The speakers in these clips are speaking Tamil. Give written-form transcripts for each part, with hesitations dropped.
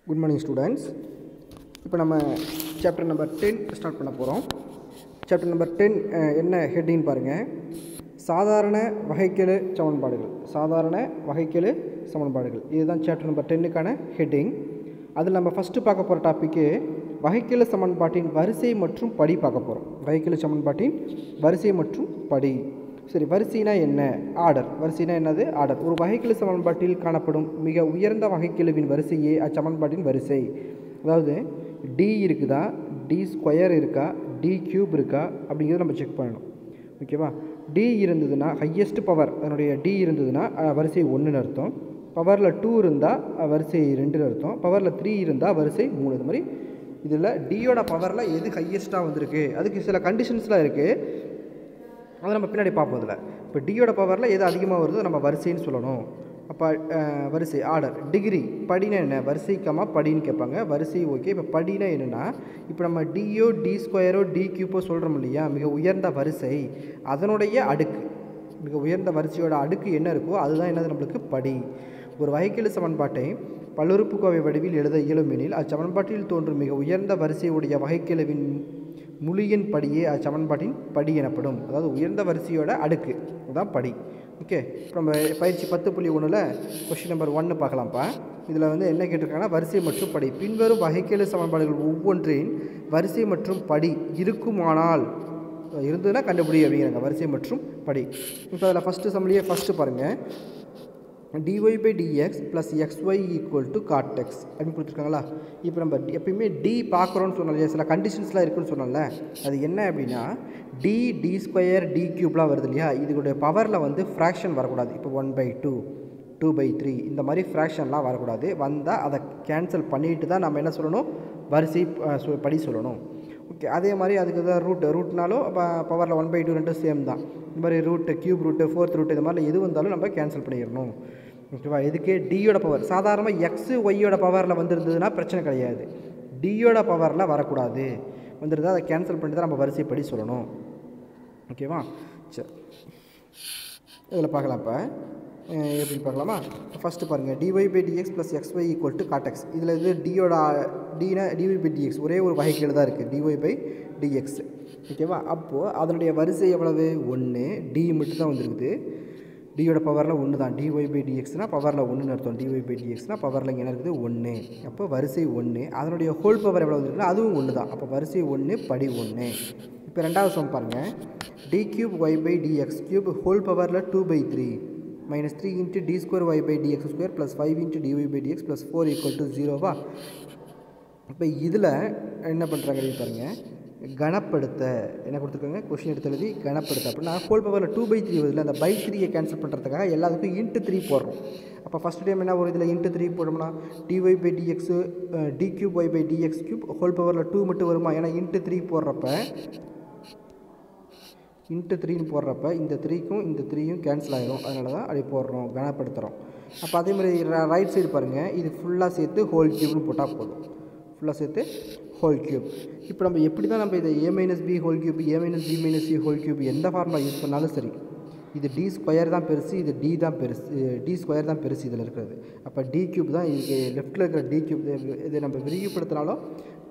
Good morning students. இப்போ நம்ம சாப்டர் நம்பர் 10 ஸ்டார்ட் பண்ண போகிறோம். சாப்டர் நம்பர் 10 என்ன ஹெட்டிங் பாருங்கள். சாதாரண வகைக்கெழு சமன்பாடுகள். சாதாரண வகைக்கெழு சமன்பாடுகள் இதுதான் சாப்டர் நம்பர் 10க்கான ஹெட்டிங். அதில் நம்ம ஃபஸ்ட்டு பார்க்க போகிற டாப்பிக்கு வகைக்கெழு சமன்பாட்டின் வரிசை மற்றும் படி பார்க்க போகிறோம். வகைக்கெழு சமன்பாட்டின் வரிசை மற்றும் படி. சரி, வரிசைனா என்ன? ஆர்டர். வரிசைனா என்னது? ஆர்டர். ஒரு வகைக்கெழு சமன்பாட்டில் காணப்படும் மிக உயர்ந்த வகைக்கெழுவின் வரிசையே அச்சமன்பாட்டின் வரிசை. அதாவது டி இருக்குதா, டி ஸ்கொயர் இருக்கா, டி கியூப் இருக்கா அப்படிங்கிறத நம்ம செக் பண்ணணும். ஓகேவா? டி இருந்ததுன்னா ஹையஸ்ட் பவர், அதனுடைய டி இருந்ததுன்னா வரிசை 1ன்னு அர்த்தம். பவரில் 2 இருந்தால் வரிசை 2ன்னு அர்த்தம். பவரில் 3 இருந்தால் வரிசை 3. இது மாதிரி இதில் டியோட பவரில் எது ஹையஸ்ட்டாக வந்திருக்கு அதுக்கு சில கண்டிஷன்ஸ்லாம் இருக்குது. அதை நம்ம பின்னாடி பார்ப்போம். அதில் இப்போ டியோட பவரில் எது அதிகமாக வருதோ நம்ம வரிசைன்னு சொல்லணும். அப்போ வரிசை ஆர்டர். டிகிரி. படினா என்ன? வரிசைக்கமா படின்னு கேட்பாங்க. வரிசை ஓகே. இப்போ படினா என்னென்னா, இப்போ நம்ம டியோ டி ஸ்கொயரோ டி கியூப்போ சொல்கிறோம் இல்லையா, மிக உயர்ந்த வரிசை அதனுடைய அடுக்கு, மிக உயர்ந்த வரிசையோட அடுக்கு என்ன இருக்கோ அதுதான் என்னது நம்மளுக்கு படி. ஒரு வகைக்கெழு சமன்பாட்டை பல்லுறுப்புக்கோவை வடிவில் எழுத இயலுமெனில் அச்சமன்பாட்டில் தோன்றும் மிக உயர்ந்த வரிசையுடைய வகைக்கெழுவின் முழுயின் படியே அச்சமன்பாட்டின் படி எனப்படும். அதாவது உயர்ந்த வரிசையோட அடுக்கு அதுதான் படி. ஓகே. இப்போ நம்ம பயிற்சி 10.1 கொஸ்டின் நம்பர் 1 பார்க்கலாம்ப்பா. இதில் என்ன கேட்டிருக்காங்கன்னா, வரிசை மற்றும் படி. பின்வரும் வகைக்கெழு சமன்பாடுகள் ஒவ்வொன்றின் வரிசை மற்றும் படி இருக்குமானால் இருந்ததுன்னா கண்டுபிடி அப்படிங்கிறாங்க. வரிசை மற்றும் படி. இப்போ அதில் ஃபஸ்ட்டு சம்லேயே ஃபஸ்ட்டு பாருங்கள். dy by dx plus xy equal to cot x அப்படின்னு கொடுத்துருக்காங்களா. இப்போ நம்ம எப்பயுமே டி பார்க்குறோன்னு சொன்னாலே சில கண்டிஷன்ஸ்லாம் இருக்குன்னு சொன்னால, அது என்ன அப்படின்னா டி ஸ்கொயர் டி கியூப்லாம் வருது இல்லையா, இதுடைய பவரில் ஃப்ராக்ஷன் வரக்கூடாது. இப்போ 1/2 2/3 இந்த மாதிரி ஃப்ராக்ஷன்லாம் வரக்கூடாது. வந்தால் அதை கேன்சல் பண்ணிட்டு தான் நம்ம என்ன சொல்லணும், வரிசை படி சொல்லணும். ஓகே. அதே மாதிரி அதுக்கு தான் ரூட்னாலும் அப்போ பவரில் 1/2 ரெண்டும் சேம் தான். இந்த மாதிரி root, cube root, fourth root, இந்த மாதிரி எது வந்தாலும் நம்ம கேன்சல் பண்ணிடணும். ஓகேவா? இதுக்கு டியோட பவர் சாதாரணமாக எக்ஸு ஒய்யோட பவரில் வந்துருந்ததுன்னா பிரச்சனை கிடையாது. டியோட பவரில் வரக்கூடாது. வந்துருந்தா அதை கேன்சல் பண்ணிட்டு தான் நம்ம வரிசைப்படி சொல்லணும். ஓகேவா? சரி, இதில் பார்க்கலாம். இப்போ எப்படி பார்க்கலாமா? ஃபஸ்ட்டு பாருங்கள். dy by dx plus xy equal to cot x. இதில் இது டியோட டினா dy by dx ஒரே ஒரு வகைக்கெழு தான் இருக்குது, dy by dx. ஓகேவா? அப்போது அதனுடைய வரிசை எவ்வளவு? 1. டி மட்டும் தான் வந்துருக்குது. டியோட பவரில் 1 தான். dy by dxனால் பவரில் 1ன்னு அர்த்தம். dy by dxனால் பவரில் இங்கே என்ன இருக்குது? 1. அப்போ வரிசை 1. அதனுடைய ஹோல் பவர் எவ்வளோ வந்துருக்குன்னா அதுவும் 1 தான். அப்போ வரிசை 1 படி 1. இப்போ ரெண்டாவது சம் பாருங்கள். d cube y by dx cube whole பவரில் 2/3 minus 3 into d square y by dx square plus 5 into dy by dx plus 4 equal to 0வா? இப்போ இதில் என்ன பண்ணுறாங்க பாருங்கள். கணப்படுத்த என்ன கொடுத்துருக்காங்க? கொஷின் எடுத்து எழுதி கணப்படுத்த அப்படின்னா ஹோல் பவரில் 2/3 வருதுல, அந்த பை 3யை கேன்சல் பண்ணுறதுக்காக எல்லாத்துக்கும் இன்ட்டு 3 போடுறோம். அப்போ ஃபஸ்ட் டைம் என்ன வரும்? இதில் இன்ட்டு 3 போட்டோம்னா dy by dx d cube y by dx cube whole பவரில் 2 மட்டும் வருமா? ஏன்னா இன்ட்டு 3 போடுறப்ப இன்ட்டு 3ன்னு போடுறப்ப இந்த 3க்கும் இந்த 3யும் கேன்சல் ஆகிடும். அதனால தான் அப்படி போடுறோம், கனப்படுத்துகிறோம். அப்போ அதே மாதிரி ரைட் சைடு பாருங்கள். இது ஃபுல்லாக சேர்த்து ஹோல் கியூப்னு போட்டால் போதும். ஃபுல்லாக சேர்த்து ஹோல் கியூப். இப்போ நம்ம எப்படி தான் நம்ம இதை a minus B whole cube, a minus B minus C whole cube எந்த ஃபார்முலா யூஸ் பண்ணாலும் சரி, இது டி ஸ்கொயர் தான் பெருசு, இது டி தான் பெருசு, டி ஸ்கொயர் தான் பெருசு இதில் இருக்கிறது. அப்போ டி கியூப் தான் இதுக்கு லெஃப்ட்டில் இருக்கிற டி கியூப். இதை நம்ம விரிவுபடுத்தினாலும்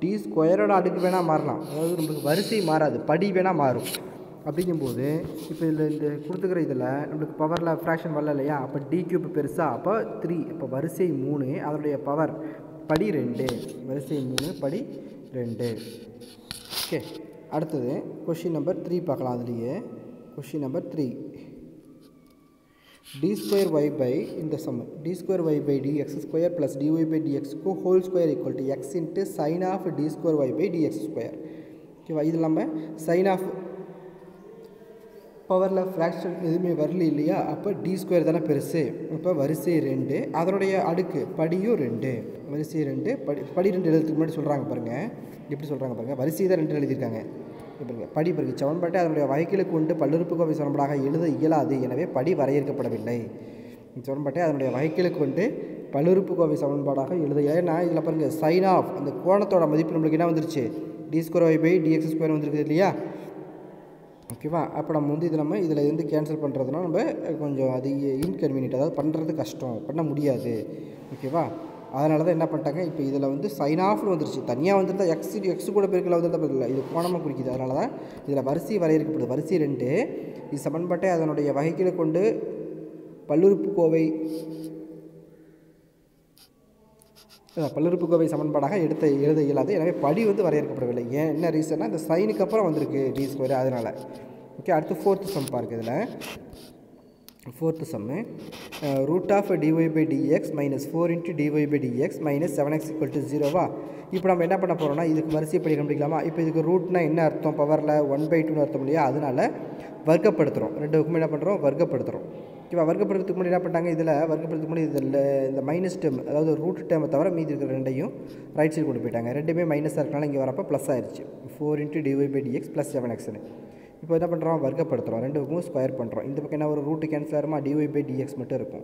டி ஸ்கொயரோட அடுக்கு வேணால் மாறலாம். அதாவது நம்மளுக்கு வரிசை மாறாது, படி வேணால் மாறும். அப்படிங்கும்போது இப்போ இதில் இந்த கொடுத்துக்கிற இதில் நம்மளுக்கு பவரில் ஃப்ராக்ஷன் வரல இல்லையா, அப்போ டி கியூப் பெருசா, அப்போ 3. இப்போ வரிசை 3 அதனுடைய பவர் படி 2. வரிசை 3 படி 2. ஓகே. அடுத்தது கொஷின் நம்பர் 3 பார்க்கலாம். அதுலேயே question number 3 d square y by இந்த some d square y by dx square plus dy by dx को whole square equal to x into sin of d square y by dx square. ஓகேவா? இதில் நம்ம sin of பவரில் ஃப்ராக்ஷன் எதுவுமே வரல இல்லையா, அப்போ டி ஸ்கொயர் தானே பெருசு. இப்போ வரிசை 2 அதனுடைய அடுக்கு படியும் 2. வரிசை 2 படி 2 எழுதுறதுக்கு முன்னாடி சொல்கிறாங்க பாருங்கள். எப்படி சொல்கிறாங்க பாருங்கள். வரிசை தான் 2 எழுதியிருக்காங்க. பாருங்கள். படி பாருங்கள். சமன்பாட்டை அதனுடைய வகைக்கெழு கொண்டு பல்லுறுப்புக்கோவை சமன்பாடாக எழுத இயலாது, எனவே படி வரையறுக்கப்படவில்லை. சமன்பாட்டை அதனுடைய வகைக்கெழு கொண்டு பல்லுறுப்புக்கோவை சமன்பாடாக எழுத. ஏன்னா இதில் பாருங்கள் சைன் ஆஃப் அந்த கோணத்தோட மதிப்பு நம்மளுக்கு என்ன வந்துருச்சு? D square Y by DX square வந்துருக்குது இல்லையா. ஓகேவா? அப்போ நம்ம இதில் கேன்சல் பண்ணுறதுனா நம்ம கொஞ்சம் அது இன்கன்வீனியன்ட், அதாவது பண்ணுறது கஷ்டம், பண்ண முடியாது. ஓகேவா? அதனால தான் என்ன பண்ணிட்டாங்க, இப்போ இதில் வந்து சைன் ஆஃப்னு வந்துருச்சு. தனியாக வந்துருந்தா எக்ஸ் கூட பெருக்கல வந்துருந்தா இல்லை, இது கோணமாக குறிக்குது. அதனால தான் இதில் வரிசை வரையறுக்கப்படுது. வரிசை 2 இது சமன்பாட்டை அதனுடைய வகைக்கீழை கொண்டு பல்லுறுப்புக்கோவை சமன்பாடாக எழுத இயலாது. எனவே படி வந்து வரையறுக்கப்படவில்லை. ஏன் என்ன ரீசன்னா, இந்த சைனுக்கு அப்புறம் வந்திருக்கு d², அதனால். ஓகே, அடுத்து 4th சம் பாருங்க. இதில் 4th sum root of dy/dx minus 4 × dy/dx minus 7x = 0வா. இப்போ நம்ம என்ன பண்ண போகிறோம்னா, இதுக்கு வரிசைப்படி கண்டுபிடிக்கலாமா. இப்போ இதுக்கு ரூட்னா என்ன அர்த்தம், பவரில் 1/2ன்னு அர்த்தம் இல்லையா. அதனால் வர்க்கப்படுத்துகிறோம். ரெண்டுக்கும் என்ன பண்ணுறோம், வர்க்கப்படுத்துகிறோம். ஓகேவா. வர்க்கப்படுறதுக்கு முன்னாடி என்ன பண்ணிட்டாங்க, இதில் வர்க்கப்படுறதுக்கு முன்னாடி இதில் இந்த மைனஸ் டேர்ம், அதாவது ரூட் டேர்மை தவிர மீதி இருக்கிற ரெண்டையும் ரைட் சைடு கொண்டு போயிட்டாங்க. ரெண்டுமே மைனஸாக இருக்கனால இங்கே வரப்போ ப்ளஸ் ஆயிடுச்சு. 4 × dy/dx ப்ளஸ் 7xன்னு. இப்போ என்ன பண்ணுறோம், வர்க்கப்படுத்துகிறோம். ரெண்டுக்கும் ஸ்கொயர் பண்ணுறோம். இந்த பக்கம் என்ன ஒரு ரூட்டு கேன்சல் ஆகுமா, dy/dx மட்டும் இருக்கும்.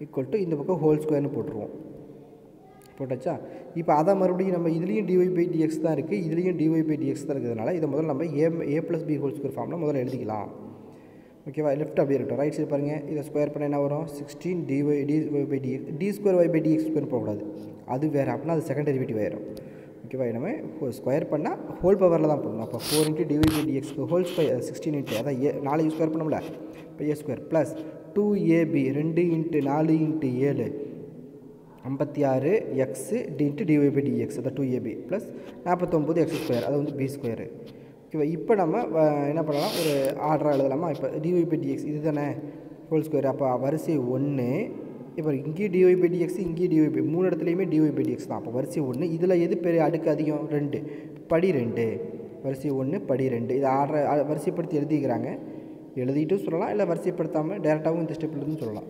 ஈக்குவல் டு இந்த பக்கம் ஹோல் ஸ்கொயர்னு போட்டுருவோம். போட்டாச்சா. இப்போ அதை மறுபடியும் நம்ம இதுலேயும் dy/dx தான் இருக்குது, இதுலேயும் dy/dx தான் இருக்கிறதுனால இதை முதல்ல நம்ம a + b ஹோல் ஸ்கொயர் ஃபார்மில் முதல்ல எழுதிக்கலாம். ஓகேவா. லெஃப்ட் அப்படியே இருக்கட்டும். ரைட் சைடு பாருங்கள், இதை ஸ்கொயர் பண்ண என்ன வரும், 16 dy/dx. d²y/dx போகக்கூடாது, அது வேறு. அப்படின்னா அது செகண்ட் டெரிவேட்டிவ் ஆயிடும். ஓகேவா. நம்ம ஸ்கொயர் பண்ணால் ஹோல் பவரில் தான் போடணும். அப்போ 4 × dy/dx ஹோல் ஸ்கொயர் 16 × அதான் 4 ஸ்கொயர் பண்ணோம்ல, இப்போ a² plus 2ab 2 × 4 × 7 56x dy/dx, அதான் 2ab ப்ளஸ் 49x², அது வந்து b². ஓகேவா. இப்போ நம்ம என்ன பண்ணலாம், ஒரு ஆர்டராக எழுதலாமா. இப்போ dy/dx இது தானே ஹோல் ஸ்கொயர். அப்போ வரிசை 1. இப்போ இங்கேயும் dy/dx, இங்கேயும் dy/, 3 இடத்துலையுமே dy/dx தான். அப்போ வரிசை 1. இதில் எது பெரிய அடுக்கு அதிகம், 2, படி 2. வரிசை 1 படி 2. இது ஆர்டர் வரிசைப்படுத்தி எழுதிக்கிறாங்க. எழுதிட்டும் சொல்லலாம், இல்லை வரிசைப்படுத்தாமல் டேரெக்டாகவும் இந்த ஸ்டெப்லேருந்து சொல்லலாம்.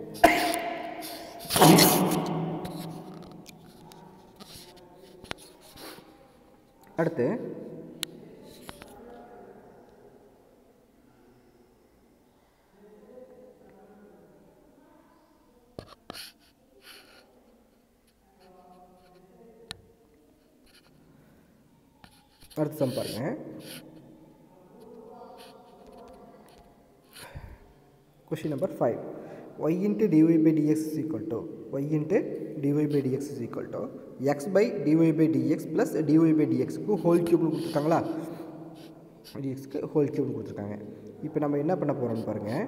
அடுத்து சம் பாருங்க. Question number 5. y × dy/dx is equal to x/dy/dx plus dy/dxக்கு ஹோல் க்யூப்னு கொடுத்துருக்காங்களா, dxக்கு ஹோல் க்யூப்னு கொடுத்துருக்காங்க. இப்போ நம்ம என்ன பண்ண போகிறோம்னு பாருங்கள்.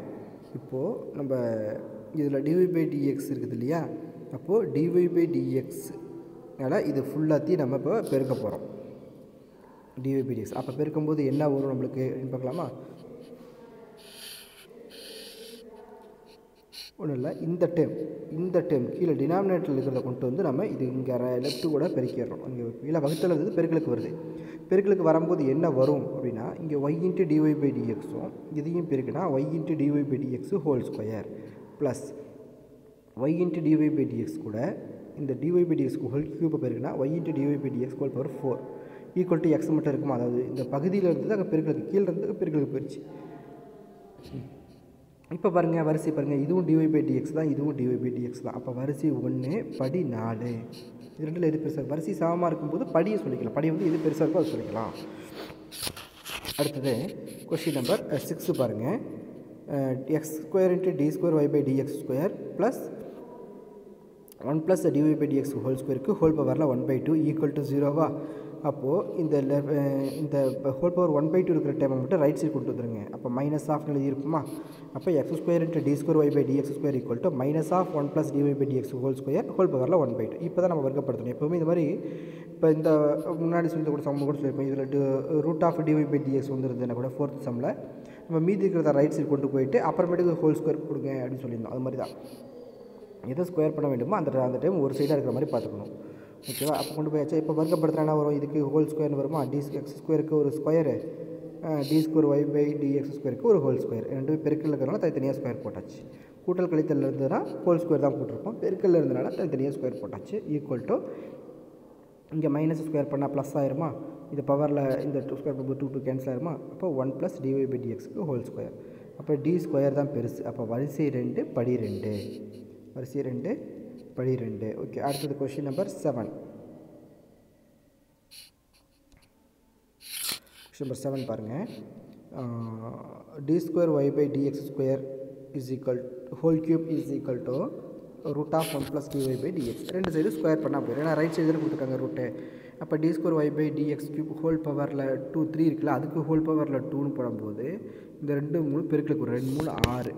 இப்போது நம்ம இதில் dy/dx இருக்குது இல்லையா, அப்போது dy/dxனால இது ஃபுல்லாத்தையும் நம்ம இப்போ பெருக்க போகிறோம். dy/dx அப்போ பெருக்கும்போது என்ன வரும் நம்மளுக்கு பார்க்கலாமா. ஒன்றும் இல்லை, இந்த டேர்ம் கீழே டினாமினேட்டரில் இருக்கிறத கொண்டு வந்து நம்ம இது இங்கே லெஃப்ட்டு கூட பெருக்கிடுறோம். இங்கே கீழே வகுத்தில் இருந்து பெருக்களுக்கு வருது. பெருக்களுக்கு வரும்போது என்ன வரும் அப்படின்னா, இங்கே y × dy/dxும் இதையும் பெருக்குனா y × dy/dx whole square plus y × dy/dx கூட இந்த dy/dxக்கு ஹோல் க்யூப்பை பெருக்குனா y × dy/dx whole power 4 equal to X மட்டும் இருக்குமா. அதாவது இந்த பகுதியில் இருந்து அங்கே பெருக்களுக்கு கீழே இருந்து பெருக்களுக்கு போயிடுச்சு. இப்போ பாருங்கள், வரிசை பாருங்கள், இதுவும் dy/dx தான், இதுவும் dy/dx தான். அப்போ வரிசை 1 படி 4. இது ரெண்டில் எது பெருசாக, வரிசை சமமாக இருக்கும்போது படியை சொல்லிக்கலாம். படி வந்து எது பெருசாக இருக்கோ அது சொல்லிக்கலாம். அடுத்தது கொஸ்டின் நம்பர் 6 பாருங்கள். x² × d²y/dx² plus 1 + dy/dx whole ஸ்கொயருக்கு ஹோல் பவரில் 1/2 ஈக்குவல் டு 0வா. அப்போது இந்த ஹோல் பவர் 1/2 இருக்கிற டைமை மட்டும் ரைட் சைடு கொண்டு வந்துடுங்க. அப்போ மைனஸ் ஆஃப் எழுதியிருக்குமா. அப்போ x² × d²y/dx² equal to minus of 1 + dy/dx whole square whole பவரில் 1/2. இப்போ தான் நம்ம வர்க்கப்படுத்தணும். எப்போவுமே இந்த மாதிரி இப்போ இந்த முன்னாடி சொல்லி கூட சம் கூட சொல்லியிருப்போம். இதில் ரூட் ஆஃப் dy/dx வந்துருதுன்னா கூட 4th சம்மில் நம்ம மீதி இருக்கிறத ரைட் சைடு கொண்டு போயிட்டு அப்புறமேட்டுக்கு ஹோல் ஸ்கொயர் கொடுங்க அப்படின்னு சொல்லியிருந்தோம். அது மாதிரி தான் எதை ஸ்கொயர் பண்ண வேண்டுமோ அந்த டைம் ஒரு சைடாக இருக்கிற மாதிரி பார்த்துக்கணும். ஓகேவா. அப்போ கொண்டு போயாச்சா. இப்போ வர்க்கப்படுத்தினா வரும், இதுக்கு ஹோல் ஸ்கொயர்னு வருமா, x² ஒரு ஸ்கொயரு d²y/dx² ஒரு ஹோல் ஸ்கொயர். ரெண்டு பெருக்கல் இருக்கிறனால தனித்தனியாக ஸ்கொயர் போட்டாச்சு. கூட்டல் கழித்தல் இருந்ததுன்னா ஹோல் ஸ்கொயர் தான் போட்டிருப்போம். பெருக்கல் இருந்ததுனால தனித்தனியாக ஸ்கொயர் போட்டாச்சு. ஈக்குவல் டு இங்கே மைனஸ் ஸ்கொயர் பண்ணால் ப்ளஸ் ஆயிருமா. இது பவரில் இந்த 2 ஸ்கொயர் பண்ணும்போது 2 கேன்சல் ஆயிருமா. அப்போ 1 + dy/dxக்கு ஹோல் ஸ்கொயர். அப்போ d² தான் பெருசு. அப்போ வரிசை 2 படி 2. வரிசை 2 படி 2. ஓகே. அடுத்தது கொஸ்டின் நம்பர் 7. கொஸ்டின் நம்பர் 7 பாருங்கள். d²y/dx² is equal whole cube is equal to root of 1 + dy/dx. ரெண்டு சைடு ஸ்கொயர் பண்ணால் போயிடும். ஏன்னா ரைட் சைடில் கொடுத்துருக்காங்க ரூட்டு. அப்போ d²y/dx³ ஹோல் பவரில் 2 3 இருக்குல்ல, அதுக்கு ஹோல் பவரில் 2ன்னு போடும்போது இந்த 2 3 பெருக்கலுக்கு 2 3 6.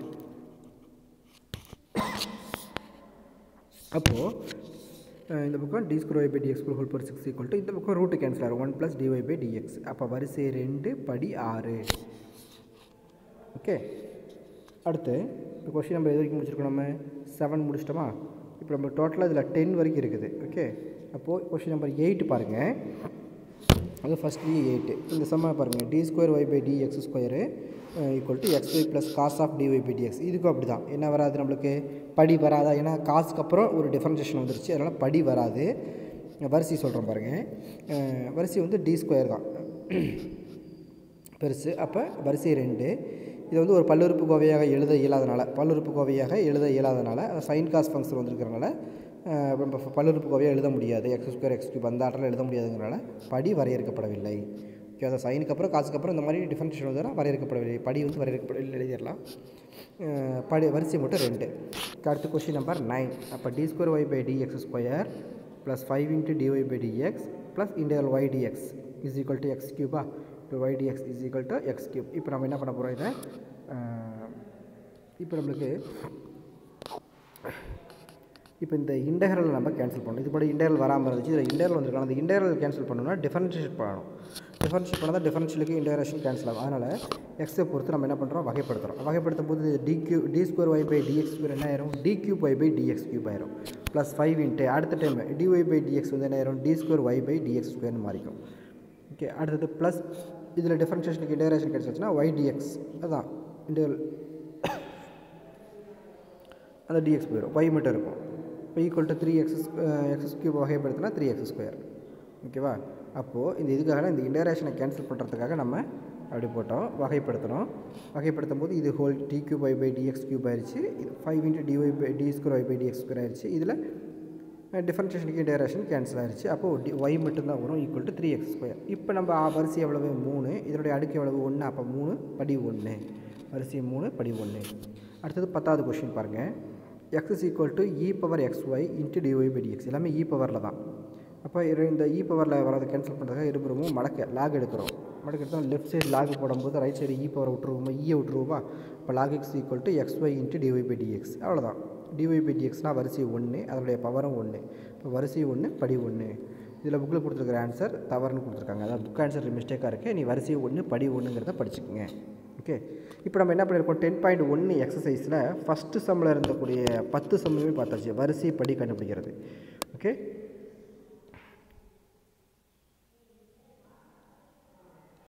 அப்போது இந்த பக்கம் d²y/dx whole power 6 equal to இந்த பக்கம் ரூட்டு கேன்சல் ஆகும் 1 + dy/dx. அப்போ வரிசை 2 படி 6. ஓகே. அடுத்து இப்போ கொஸ்டின் நம்பர் எது வரைக்கும் முடிச்சிருக்கோம்? நம்ம 7 முடிச்சிட்டோமா? இப்போ நம்ம டோட்டலாக இதில் 10 வரைக்கும் இருக்குது. ஓகே. அப்போது கொஸ்டின் நம்பர் 8 பாருங்கள். அது ஃபஸ்ட்லேயே 8. இந்த சம்மை பாருங்கள், d²y/dx² equal to xy + cos of dy/dx. இதுக்கும் அப்படி தான். என்ன வராது நம்மளுக்கு? படி வராதா? ஏன்னா காசுக்கு அப்புறம் ஒரு டிஃபரன்ஷியேஷன் வந்துருச்சு, அதனால் படி வராது. வரிசை சொல்கிறோம் பாருங்கள். வரிசை வந்து d² தான் பெருசு. அப்போ வரிசை 2. இது வந்து ஒரு பல்லுறுப்புக்கோவையாக எழுத இயலாதனால சைன் காஸ் ஃபங்க்ஷன் வந்துருக்கிறனால நம்ம பல்லுறுப்புக்கோவையாக எழுத முடியாது. x² x³ அந்த ஆட்டில் எழுத முடியாதுங்கிறனால படி வரையறுக்கப்படவில்லை. ஓகே. அதை சைனுக்கு அப்புறம் காசுக்கு அப்புறம் இந்த மாதிரி டிஃபரன்ஷியேஷன் வந்து வரையறுக்கப்படவில்லை. படி வந்து வரையறுக்கப்படவில்லை எழுதிடலாம். வரிசை மட்டும் 2. அடுத்து கொஸ்டின் நம்பர் 9. அப்போ d²y/dx² + 5 × dy/dx + y dx is equal to x³ y dx is equal to x³. இப்போ நம்ம என்ன பண்ண போகிறோம்? இதை இப்போ நம்மளுக்கு இப்போ இந்த இன்டெக்ரல் நம்ம கேன்சல் பண்ணணும். இது கூட இன்டெக்ரல் வராமல் இருந்துச்சு, இதில் இன்டெக்ரல் வந்துருக்கலாம். அந்த இன்டெக்ரல் கேன்சல் பண்ணணும்னா டிஃபரன்ஷியேட் பண்ணணும். டிஃபரன்ஷியேட் பண்ணால் தான் டிஃபரன்ஷியலுக்கு இன்டெக்ரேஷன் கேன்சல் ஆகும். அதனால் எக்ஸை பொறுத்து நம்ம என்ன பண்ணுறோம்? வகைப்படுத்தும் போது d²y/dx² என்ன ஆயிரும்? d³y/dx³ ஆயிரும். ப்ளஸ் 5 × அடுத்த டைம் dy/dx வந்து என்ன ஆயிரும்? d²y/dx² மாறிக்கும். ஓகே. அடுத்தது ப்ளஸ் இதில் டிஃபரன்ஷியேஷனுக்கு இன்டெக்ரேஷன் கிடைச்சிச்சுன்னா y dx, அதுதான் இன்டெக்ரல், அந்த dx போயிடும், y மட்டும் இருக்கும். இப்போ ஈக்குவல் டு 3x³ வகைப்படுத்தினா 3x². ஓகேவா? அப்போது இந்த இதுக்காக இந்த இன்டெக்ரேஷனை கேன்சல் பண்ணுறதுக்காக நம்ம அப்படி போட்டோம். வகைப்படுத்தும் போது இது ஹோல் d³y/dx³ ஆயிடுச்சு. இது 5 × d²y/dx² ஆயிடுச்சு. இதில் டிஃபரன்ஷியேஷனுக்கு இன்டெக்ரேஷன் கேன்சல் ஆயிடுச்சு. அப்போது y மட்டும்தான் வரும், ஈக்குவல் டு 3x². இப்போ நம்ம வரிசை எவ்வளவு? 3. இதனுடைய அடுக்கு எவ்வளவு? 1. அப்போ 3 படி 1. வரிசை 3 படி 1. அடுத்தது 10வது கொஸ்டின் பாருங்கள். x is equal to e⁻xy × dy/dx. எல்லாமே e பவரில் தான். அப்போ இந்த e பவரில் வரதை கேன்சல் பண்ணுறதுக்காக இருபுறமும் லாக் எடுக்கிறோம். எடுத்தால் லெஃப்ட் சைடு லாக் போடும்போது ரைட் சைடு e பவர் விட்டுருவோமா? ஈயை விட்டுருவோமா? இப்போ log x equal to xy × dy/dx. அவ்வளோதான். dy/dxனால் வரிசை 1, அதனுடைய பவரும் 1. இப்போ வரிசை 1 படி 1. இதில் புக்கில் கொடுத்துருக்குற ஆன்சர் தவறுன்னு கொடுத்துருக்காங்க. அதாவது புக் ஆன்சர் மிஸ்டேக்காக இருக்குது. நீ வரிசை 1 படி 1ங்கிறத படிச்சுக்கோங்க. ஓகே. இப்போ நம்ம என்ன பண்ணியிருக்கோம்? 10.1 எக்ஸசைஸில் ஃபஸ்ட்டு சம்மில் இருந்தக்கூடிய 10 சம்முமே பார்த்தாச்சு. வரிசை படி கண்டுபிடிக்கிறது. ஓகே.